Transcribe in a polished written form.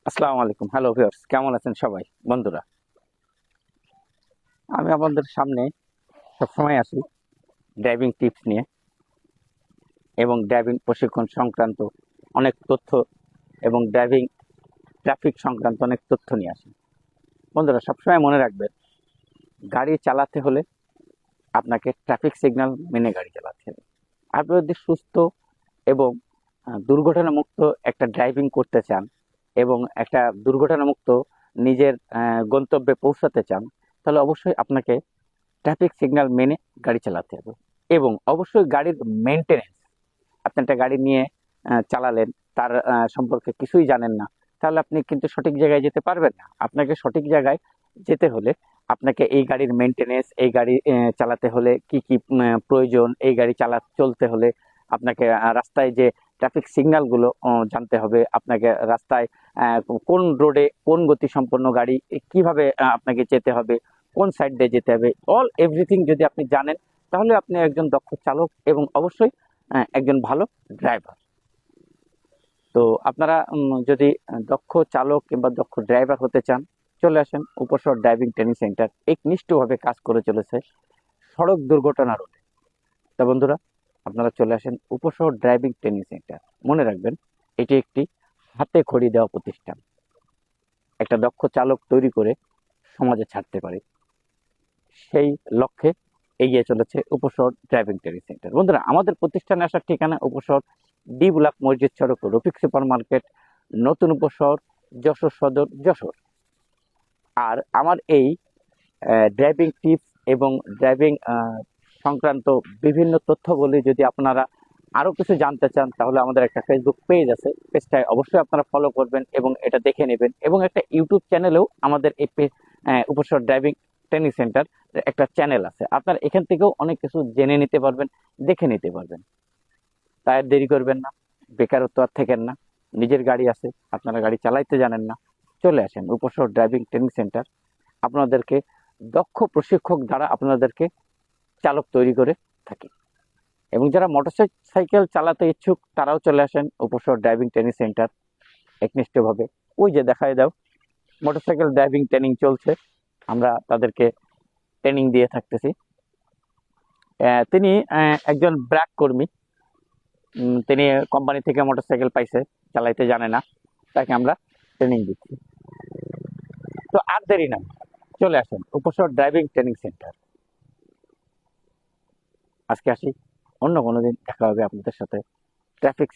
আসসালামু আলাইকুম। Hello viewers, কেমন আছেন সবাই বন্ধুরা? আমি আপনাদের সামনে সবসময় আসি ড্রাইভিং টিপস নিয়ে এবং ড্রাইভিং প্রশিক্ষণ সংক্রান্ত অনেক তথ্য এবং ড্রাইভিং ট্রাফিক সংক্রান্ত অনেক তথ্য নিয়ে আসি। বন্ধুরা সবসময় মনে রাখবেন, গাড়ি চালাতে হলে আপনাকে ট্রাফিক সিগন্যাল মেনে গাড়ি চালাতে হবে। আপনি যদি সুস্থ এবং দুর্ঘটনামুক্ত একটা ড্রাইভিং করতে চান এবং একটা দুর্ঘটনামুক্ত নিজের গন্তব্যে পৌঁছাতে চান, তাহলে অবশ্যই আপনাকে ট্রাফিক সিগন্যাল মেনে গাড়ি চালাতে হবে। এবং অবশ্যই গাড়ির মেনটেনেন্স, আপনি একটা গাড়ি নিয়ে চালালেন, তার সম্পর্কে কিছুই জানেন না, তাহলে আপনি কিন্তু সঠিক জায়গায় যেতে পারবেন না। আপনাকে সঠিক জায়গায় যেতে হলে আপনাকে এই গাড়ির মেনটেনেন্স, এই গাড়ি চালাতে হলে কি কি প্রয়োজন, এই গাড়ি চলতে হলে আপনাকে রাস্তায় যে ট্রাফিক সিগন্যালগুলো জানতে হবে, আপনাকে রাস্তায় কোন রোডে কোন গতিসম্পন্ন গাড়ি কিভাবে আপনাকে যেতে হবে, কোন সাইড দিয়ে যেতে হবে, অল এভরিথিং যদি আপনি জানেন, তাহলে আপনি একজন দক্ষ চালক এবং অবশ্যই একজন ভালো ড্রাইভার। তো আপনারা যদি দক্ষ চালক কিংবা দক্ষ ড্রাইভার হতে চান, চলে আসেন উপশহর ড্রাইভিং ট্রেনিং সেন্টার। একনিষ্ঠভাবে কাজ করে চলেছে সড়ক দুর্ঘটনা রোধে। তা বন্ধুরা, আপনারা চলে আসেন উপশহর ড্রাইভিং ট্রেনিং সেন্টার। মনে রাখবেন, এটি একটি হাতে খড়ি দেওয়া প্রতিষ্ঠান। একটা দক্ষ চালক তৈরি করে সমাজে ছাড়তে পারে, সেই লক্ষ্যে এগিয়ে চলেছে উপশহর ড্রাইভিং ট্রেনিং সেন্টার। বন্ধুরা, আমাদের প্রতিষ্ঠানে আসার ঠিকানা উপশহর ডি ব্লক মসজিদ সড়ক, রফিক সুপার মার্কেট, নতুন উপশহর, যশোর সদর, যশোর। আর আমার এই ড্রাইভিং টিপস এবং ড্রাইভিং সংক্রান্ত বিভিন্ন তথ্যগুলি যদি আপনারা আরও কিছু জানতে চান, তাহলে আমাদের একটা ফেসবুক পেজ আছে, পেজটায় অবশ্যই আপনারা ফলো করবেন এবং এটা দেখে নেবেন। এবং একটা ইউটিউব চ্যানেলেও আমাদের এই উপশহর ড্রাইভিং ট্রেনিং সেন্টার একটা চ্যানেল আছে, আপনারা এখান থেকেও অনেক কিছু জেনে নিতে পারবেন, দেখে নিতে পারবেন। তাই আর দেরি করবেন না, বেকারত্ব আর থাকেন না। নিজের গাড়ি আছে, আপনারা গাড়ি চালাইতে জানেন না, চলে আসেন উপশহর ড্রাইভিং ট্রেনিং সেন্টার। আপনাদেরকে দক্ষ প্রশিক্ষক দ্বারা আপনাদেরকে চালক তৈরি করে থাকি। এবং যারা মোটরসাইকেল চালাতে ইচ্ছুক, তারাও চলে আসেন উপশহর ড্রাইভিং ট্রেনিং সেন্টার একনিষ্ঠভাবে। ওই যে দেখায় দাও, মোটরসাইকেল ড্রাইভিং ট্রেনিং চলছে, আমরা তাদেরকে ট্রেনিং দিয়ে থাকতেছি। তিনি একজন ব্র্যাক কর্মী। তিনি কোম্পানি থেকে মোটরসাইকেল পাইছে, চালাইতে জানে না, তাকে আমরা ট্রেনিং দিচ্ছি। তো আর দেরি না, চলে আসেন উপশহর ড্রাইভিং ট্রেনিং সেন্টার। আজকে আসি, অন্য কোনো দিন দেখা হবে আপনাদের সাথে। ট্রাফিক